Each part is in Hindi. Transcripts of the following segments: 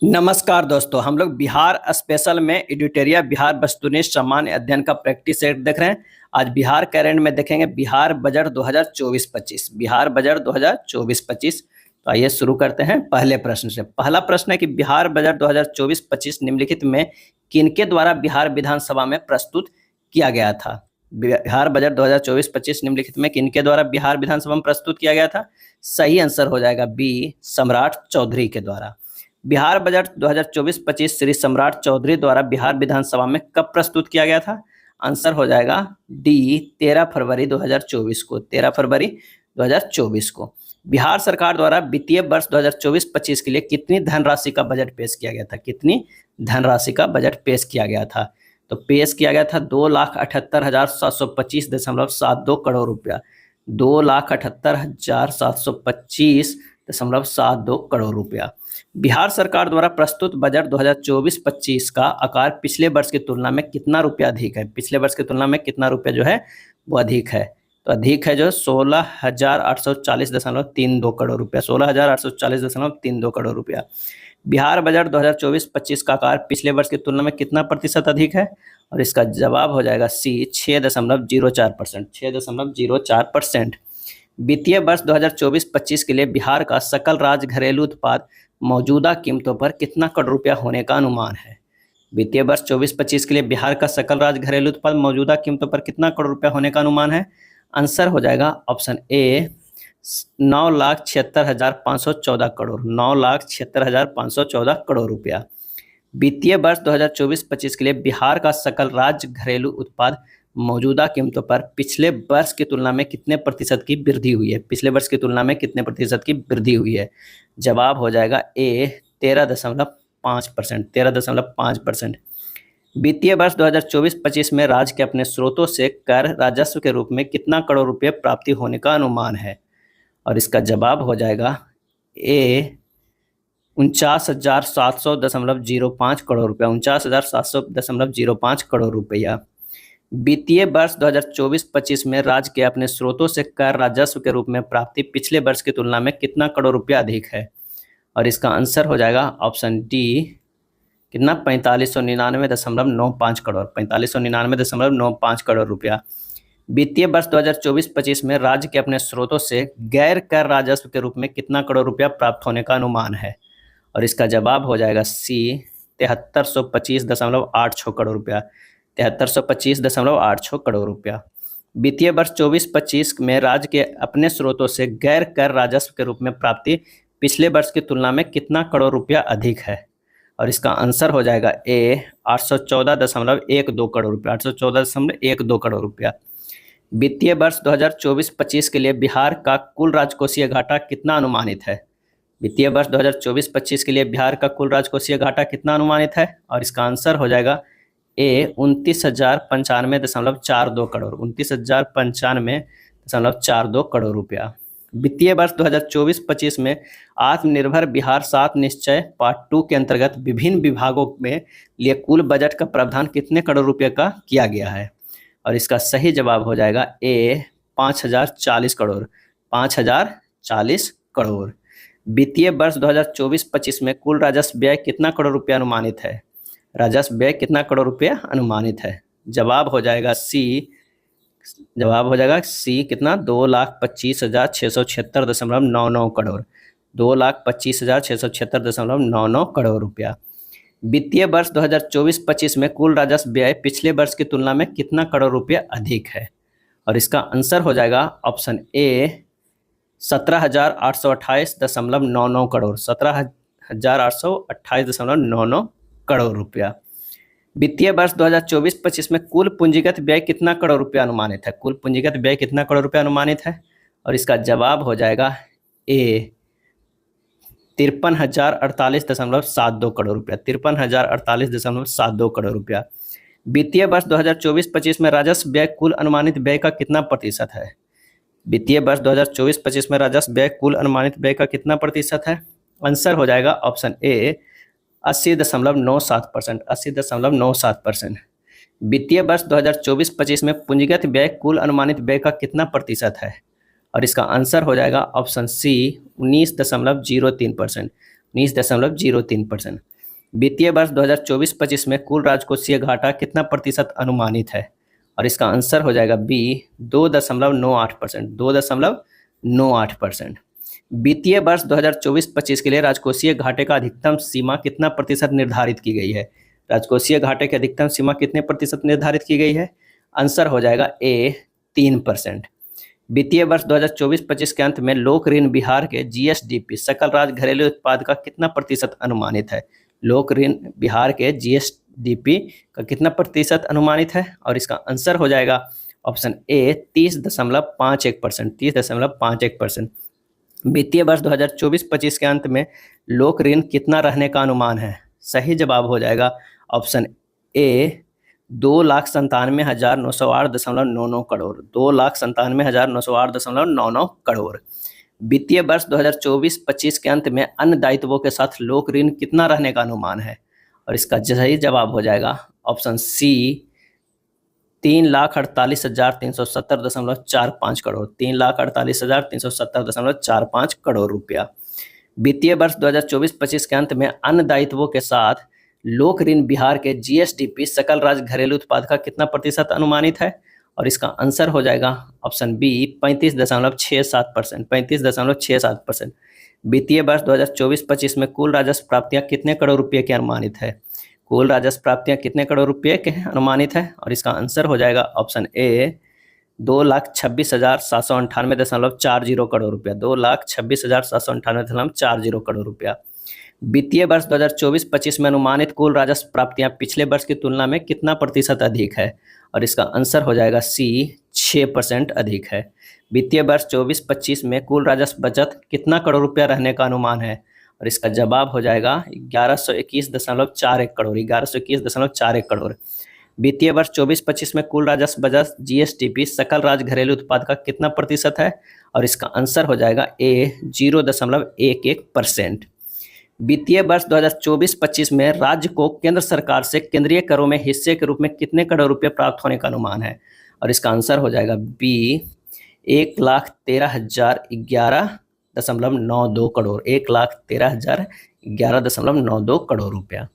नमस्कार दोस्तों, हम लोग बिहार स्पेशल में एडिटोरिया बिहार वस्तुनिष्ठ सामान्य अध्ययन का प्रैक्टिस सेट देख रहे हैं। आज बिहार करंट में देखेंगे बिहार बजट 2024-25। बिहार बजट 2024-25। तो आइए शुरू करते हैं पहले प्रश्न से। पहला प्रश्न है कि बिहार बजट 2024-25 निम्नलिखित में किनके द्वारा बिहार विधानसभा में प्रस्तुत किया गया था। बिहार बजट 2024-25 निम्नलिखित में किनके द्वारा बिहार विधानसभा में प्रस्तुत किया गया था। सही आंसर हो जाएगा बी, सम्राट चौधरी के द्वारा। बिहार बजट 2024-25 श्री सम्राट चौधरी द्वारा बिहार विधानसभा में कब प्रस्तुत किया गया था। आंसर हो जाएगा डी, 13 फरवरी 2024 को। 13 फरवरी 2024 को बिहार सरकार द्वारा वित्तीय वर्ष 2024-25 के लिए कितनी धनराशि का बजट पेश किया गया था। कितनी धनराशि का बजट पेश किया गया था। तो पेश किया गया था 2,78,725.72 करोड़ रुपया। 2,78,725.72 करोड़ रुपया। बिहार सरकार द्वारा प्रस्तुत बजट 2024-25 का आकार पिछले वर्ष की तुलना में कितना रुपया अधिक है। पिछले वर्ष की तुलना में कितना रुपया जो है वो अधिक है। तो अधिक है जो 16,840.32 करोड़ रुपया। 16,840.32 करोड़ रुपया। बिहार बजट 2024-25 का आकार पिछले वर्ष की तुलना में कितना प्रतिशत अधिक है। और इसका जवाब हो जाएगा सी, 6.04%। 6.04%। वित्तीय वर्ष 2024-25 के लिए बिहार का सकल राज्य घरेलू उत्पाद मौजूदा कीमतों पर कितना करोड़ रुपया होने का अनुमान है। वित्तीय वर्ष 24-25 के लिए बिहार का सकल राज्य घरेलू उत्पाद मौजूदा कीमतों पर कितना करोड़ रुपया होने का अनुमान है। आंसर हो जाएगा ऑप्शन ए, 9,76,514 करोड़। 9,76,514 करोड़ रुपया। वित्तीय वर्ष 2024-25 के लिए बिहार का सकल राज्य घरेलू उत्पाद मौजूदा कीमतों पर पिछले वर्ष की तुलना में कितने प्रतिशत की वृद्धि हुई है। पिछले वर्ष की तुलना में कितने प्रतिशत की वृद्धि हुई है। जवाब हो जाएगा ए, 13.5%। 13.5%। वित्तीय वर्ष 2024-25 में राज्य के अपने स्रोतों से कर राजस्व के रूप में कितना करोड़ रुपये प्राप्ति होने का अनुमान है। और इसका जवाब हो जाएगा ए, 49,700.05 करोड़ रुपया। 49,700.05 करोड़ रुपया। वित्तीय वर्ष 2024-25 में राज्य के अपने स्रोतों से कर राजस्व के रूप में प्राप्ति पिछले वर्ष की तुलना में कितना करोड़ रुपया अधिक है। और इसका आंसर हो जाएगा ऑप्शन डी, कितना, 4599.95 करोड़। 4599.95 करोड़ रुपया। वित्तीय वर्ष 2024-25 में राज्य के अपने स्रोतों से गैर कर राजस्व के रूप में कितना करोड़ रुपया प्राप्त होने का अनुमान है। और इसका जवाब हो जाएगा सी, 7325.86 करोड़ रुपया। 7325.86 करोड़ रुपया। वित्तीय वर्ष 24-25 में राज्य के अपने स्रोतों से गैर कर राजस्व के रूप में प्राप्ति पिछले वर्ष की तुलना में कितना करोड़ रुपया अधिक है। और इसका आंसर हो जाएगा ए, 814.12 करोड़ रुपया। 814.12 करोड़ रुपया। वित्तीय वर्ष 2024-25 के लिए बिहार का कुल राजकोषीय घाटा कितना अनुमानित है। वित्तीय वर्ष 2024-25 के लिए बिहार का कुल राजकोषीय घाटा कितना अनुमानित है। और इसका आंसर हो जाएगा ए, 29,095.42 करोड़। 29,095.42 करोड़ रुपया। वित्तीय वर्ष 2024-25 में आत्मनिर्भर बिहार 7 निश्चय पार्ट 2 के अंतर्गत विभिन्न विभागों में लिए कुल बजट का प्रावधान कितने करोड़ रुपये का किया गया है। और इसका सही जवाब हो जाएगा ए, 5,040 करोड़। 5,040 करोड़। वित्तीय वर्ष 2024-25 में कुल राजस्व व्यय कितना करोड़ रुपया अनुमानित है। राजस्व व्यय कितना करोड़ रुपया अनुमानित है। जवाब हो जाएगा सी, कितना, 2,25,676.99 करोड़। 2,25,676.99 करोड़ रुपया। वित्तीय वर्ष 2024-25 में कुल राजस्व व्यय पिछले वर्ष की तुलना में कितना करोड़ रुपया अधिक है। और इसका आंसर हो जाएगा ऑप्शन ए, 17,828.99 करोड़। 17,828.99 करोड़ रुपया। वित्तीय वर्ष 2024-25 में कुल पूंजीगत व्यय कितना करोड़ रुपया अनुमानित है। कुल पूंजीगत व्यय कितना करोड़ रुपया अनुमानित है। और इसका जवाब हो जाएगा ए, 53,048.72 करोड़ रुपया। 53,048.72 करोड़ रुपया। वित्तीय वर्ष 2024-25 में राजस्व व्यय कुल अनुमानित व्यय का कितना प्रतिशत है। वित्तीय वर्ष 2024-25 में राजस्व व्यय कुल अनुमानित व्यय का कितना प्रतिशत है। आंसर हो जाएगा ऑप्शन ए, 80.97%। 80.97%। वित्तीय वर्ष 2024-25 में पूंजीगत व्यय कुल अनुमानित व्यय का कितना प्रतिशत है। और इसका आंसर हो जाएगा ऑप्शन सी, 19.03%। 19.03%। वित्तीय वर्ष 2024-25 में कुल राजकोषीय घाटा कितना प्रतिशत अनुमानित है? और इसका आंसर हो जाएगा बी 2.98%। 2.98%। वित्तीय वर्ष 2024-25 के लिए राजकोषीय घाटे का अधिकतम सीमा कितना प्रतिशत निर्धारित की गई है? राजकोषीय घाटे की अधिकतम सीमा कितने प्रतिशत निर्धारित की गई है? आंसर हो जाएगा ए 3%। वित्तीय वर्ष 2024-25 के अंत में लोक ऋण बिहार के जीएसडीपी सकल राज्य घरेलू उत्पाद का कितना प्रतिशत अनुमानित है? लोक ऋण बिहार के जीएसडीपी का कितना प्रतिशत अनुमानित है? और इसका आंसर हो जाएगा ऑप्शन ए 30.51%। 30.51%। वित्तीय वर्ष 2024-25 के अंत में लोक ऋण कितना रहने का अनुमान है? सही जवाब हो जाएगा ऑप्शन ए 2,97,908.99 करोड़। 2,97,908.99 करोड़। वित्तीय वर्ष 2024-25 के अंत में अन्य दायित्वों के साथ लोक ऋण कितना रहने का अनुमान है? और इसका सही जवाब हो जाएगा ऑप्शन सी 3,48,370.45 करोड़। 3,48,370.45 करोड़ रुपया। वित्तीय वर्ष 2024-25 के अंत में अन्य दायित्वों के साथ लोक ऋण बिहार के जीएसडीपी सकल राज्य घरेलू उत्पाद का कितना प्रतिशत अनुमानित है? और इसका आंसर हो जाएगा ऑप्शन बी 35.67%। 35.67%। वित्तीय वर्ष 2024-25 में कुल राजस्व प्राप्तियां कितने करोड़ रुपये की अनुमानित है? कुल राजस्व प्राप्तियां कितने करोड़ रुपये के अनुमानित है? और इसका आंसर हो जाएगा ऑप्शन ए 2,26,798.40 करोड़ रुपया। 2,26,798.40 करोड़ रुपया। वित्तीय वर्ष 2024-25 में अनुमानित कुल राजस्व प्राप्तियां पिछले वर्ष की तुलना में कितना प्रतिशत अधिक है? और इसका आंसर हो जाएगा सी 6% अधिक है। वित्तीय वर्ष 24-25 में कुल राजस्व बचत कितना करोड़ रुपया रहने का अनुमान है? और इसका जवाब हो जाएगा 1121.41 करोड़। 1121.41 करोड़। वित्तीय वर्ष 24-25 में कुल राजस्व बचत जीएसडीपी सकल राज्य घरेलू उत्पाद का कितना प्रतिशत है? और इसका आंसर हो जाएगा ए 0.11%। वित्तीय वर्ष 2024-25 में राज्य को केंद्र सरकार से केंद्रीय करों में हिस्से के रूप में कितने करोड़ रुपए प्राप्त होने का अनुमान है? और इसका आंसर हो जाएगा बी 1,13,011.92 करोड़। 1,13,011.92 करोड़ रुपया।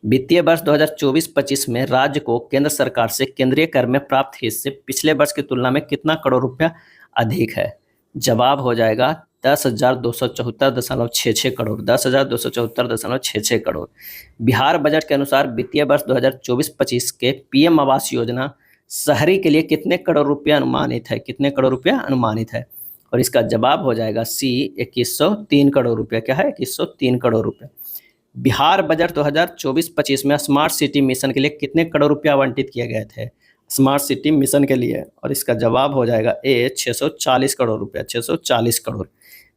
वित्तीय वर्ष 2024-25 में राज्य को केंद्र सरकार से केंद्रीय कर में प्राप्त हिस्से पिछले वर्ष की तुलना में कितना करोड़ रुपया अधिक है? जवाब हो जाएगा 10,274.66 करोड़। 10,274.66 करोड़। बिहार बजट के अनुसार वित्तीय वर्ष 2024-25 के पीएम आवास योजना शहरी के लिए कितने करोड़ रुपया अनुमानित है? कितने करोड़ रुपया अनुमानित है? और इसका जवाब हो जाएगा सी 2103 करोड़ रुपया। क्या है? 2103 करोड़ रुपया। बिहार बजट 2024-25 में स्मार्ट सिटी मिशन के लिए कितने करोड़ रुपया आवंटित किए गए थे? स्मार्ट सिटी मिशन के लिए। और इसका जवाब हो जाएगा ए 640 करोड़ रुपया। 640 करोड़।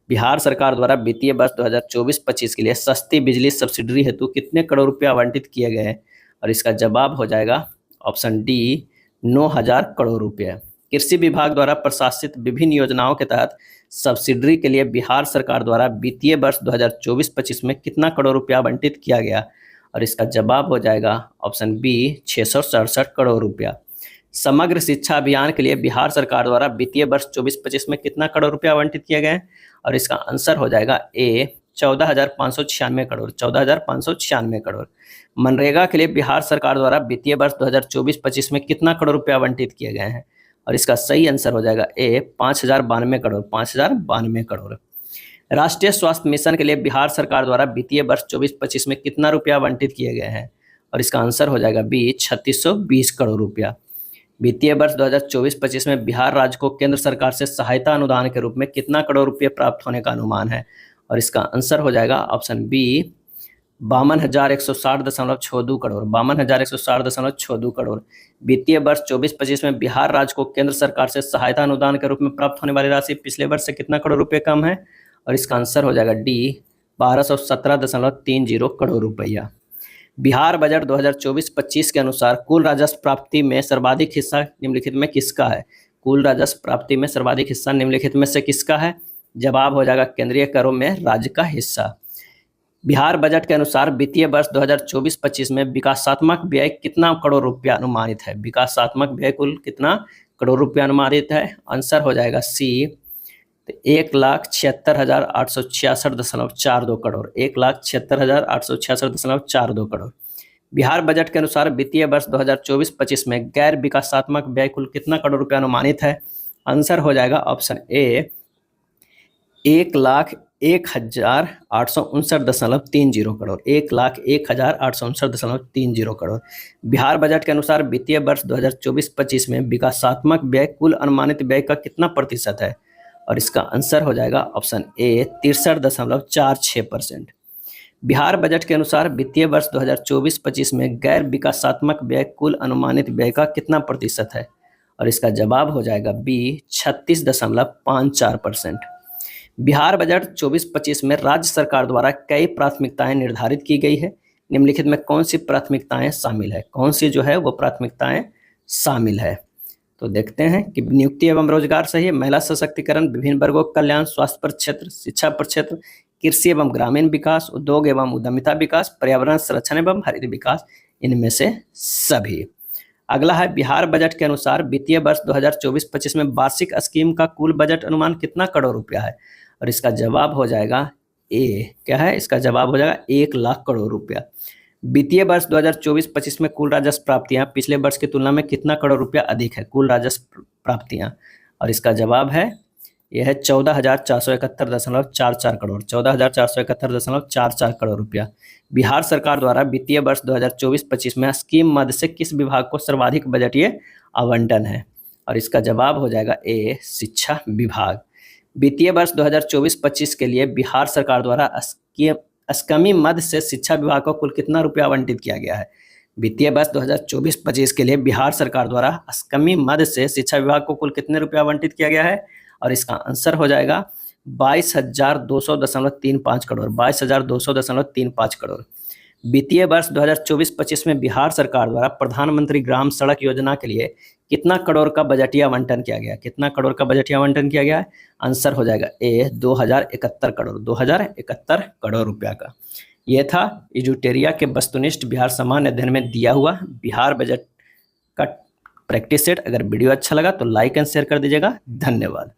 बिहार सरकार द्वारा वित्तीय वर्ष 2024-25 के लिए सस्ती बिजली सब्सिडी हेतु कितने करोड़ रुपया आवंटित किए गए हैं? और इसका जवाब हो जाएगा ऑप्शन डी 9,000 करोड़ रुपये। कृषि विभाग द्वारा प्रशासित विभिन्न योजनाओं के तहत सब्सिडी के लिए बिहार सरकार द्वारा वित्तीय वर्ष 2024-25 में कितना करोड़ रुपया आवंटित किया गया? और इसका जवाब हो जाएगा ऑप्शन बी 667 करोड़ रुपया। समग्र शिक्षा अभियान के लिए बिहार सरकार द्वारा वित्तीय वर्ष 24-25 में कितना करोड़ रुपया आवंटित किए गए? और इसका आंसर हो जाएगा ए 14,596 करोड़। 14,596 करोड़। मनरेगा के लिए बिहार सरकार द्वारा वित्तीय वर्ष 2024-25 में कितना करोड़ रुपया आवंटित किए गए हैं? और इसका सही आंसर हो जाएगा ए 5,092 करोड़। 5,092 करोड़। राष्ट्रीय स्वास्थ्य मिशन के लिए बिहार सरकार द्वारा वित्तीय वर्ष 24-25 में कितना रुपया आवंटित किए गए हैं? और इसका आंसर हो जाएगा बी 3,620 करोड़ रुपया। वित्तीय वर्ष 2024-25 में बिहार राज्य को केंद्र सरकार से सहायता अनुदान के रूप में कितना करोड़ रुपये प्राप्त होने का अनुमान है? और इसका आंसर हो जाएगा ऑप्शन बी 52,160.62 करोड़। 52,160.62 करोड़। वित्तीय वर्ष 24-25 में बिहार राज्य को केंद्र सरकार से सहायता अनुदान के रूप में प्राप्त होने वाली राशि पिछले वर्ष से कितना करोड़ रुपये कम है? और इसका आंसर हो जाएगा डी 1,217.30 करोड़ रुपया। बिहार बजट 2024-25 के अनुसार कुल राजस्व प्राप्ति में सर्वाधिक हिस्सा निम्नलिखित में किसका है? कुल राजस्व प्राप्ति में सर्वाधिक हिस्सा निम्नलिखित में से किसका है? जवाब हो जाएगा केंद्रीय करों में राज्य का हिस्सा। बिहार बजट के अनुसार वित्तीय वर्ष 2024-25 में विकासात्मक व्यय कितना करोड़ रुपया अनुमानित है? विकासात्मक व्यय कुल कितना करोड़ रुपया अनुमानित है? आंसर हो जाएगा सी तो 1,76,866.42 करोड़, 1,76,866.42 करोड़। बिहार बजट के अनुसार वित्तीय वर्ष 2024-25 में गैर विकासात्मक व्यय कुल कितना करोड़ रुपया अनुमानित है? आंसर हो जाएगा option A 1,01,859.30 crore, 1,01,859.30 crore. Bihar budget के अनुसार वित्तीय वर्ष 2024-25 में विकासात्मक व्यय कुल अनुमानित व्यय का कितना प्रतिशत है? और इसका आंसर हो जाएगा ऑप्शन ए 63.46%। बिहार बजट के अनुसार वित्तीय वर्ष 2024-25 में गैर विकासात्मक व्यय कुल अनुमानित व्यय का कितना प्रतिशत है? और इसका जवाब हो जाएगा बी 36.54%। बिहार बजट 24-25 में राज्य सरकार द्वारा कई प्राथमिकताएं निर्धारित की गई है। निम्नलिखित में कौन सी प्राथमिकताएं शामिल है? कौन सी जो है वो प्राथमिकताएं शामिल है? तो देखते हैं कि नियुक्ति एवं रोजगार सही है, महिला सशक्तिकरण, विभिन्न वर्गों का कल्याण, स्वास्थ्य पर क्षेत्र, शिक्षा पर क्षेत्र, कृषि एवं ग्रामीण विकास, उद्योग एवं उद्यमिता विकास, पर्यावरण संरक्षण एवं हरित विकास, इनमें से सभी। अगला है बिहार बजट के अनुसार वित्तीय वर्ष 2024-25 में वार्षिक स्कीम का कुल बजट अनुमान कितना करोड़ रुपया है? और इसका जवाब हो जाएगा ए, क्या है? इसका जवाब हो जाएगा 1,00,000 करोड़ रुपया। वित्तीय वर्ष 2024-25 में कुल राजस्व प्राप्तियां पिछले वर्ष की तुलना में कितना करोड़ रुपया अधिक है? कुल राजस्व प्राप्तियां, और इसका जवाब है यह है 14,471.44 करोड़, 14,471.44 करोड़ रुपया। बिहार सरकार द्वारा वित्तीय वर्ष 2024-25 में स्कीम मद से किस विभाग को सर्वाधिक बजटीय आवंटन है? और इसका जवाब हो जाएगा ए, शिक्षा विभाग। वित्तीय वर्ष 2024-25 के लिए बिहार सरकार द्वारा स्कीमी मद से शिक्षा विभाग को कुल कितना रुपया आवंटित किया गया है? वित्तीय वर्ष 2024-25 के लिए बिहार सरकार द्वारा स्कीमी मद से शिक्षा विभाग को कुल कितने रुपया आवंटित किया गया है? और इसका आंसर हो जाएगा 22,200.35 करोड़, 22,200.35 करोड़। वित्तीय वर्ष 2024-25 में बिहार सरकार द्वारा प्रधानमंत्री ग्राम सड़क योजना के लिए कितना करोड़ का बजटीय आवंटन किया गया? कितना करोड़ का बजटीय आवंटन किया गया है? आंसर हो जाएगा ए 2071 करोड़, 2071 करोड़ रुपया का। यह था इडुटेरिया के वस्तुनिष्ठ बिहार सामान्य अध्ययन में दिया हुआ बिहार बजट का प्रैक्टिस सेट। अगर वीडियो अच्छा लगा तो लाइक एंड शेयर कर दीजिएगा। धन्यवाद।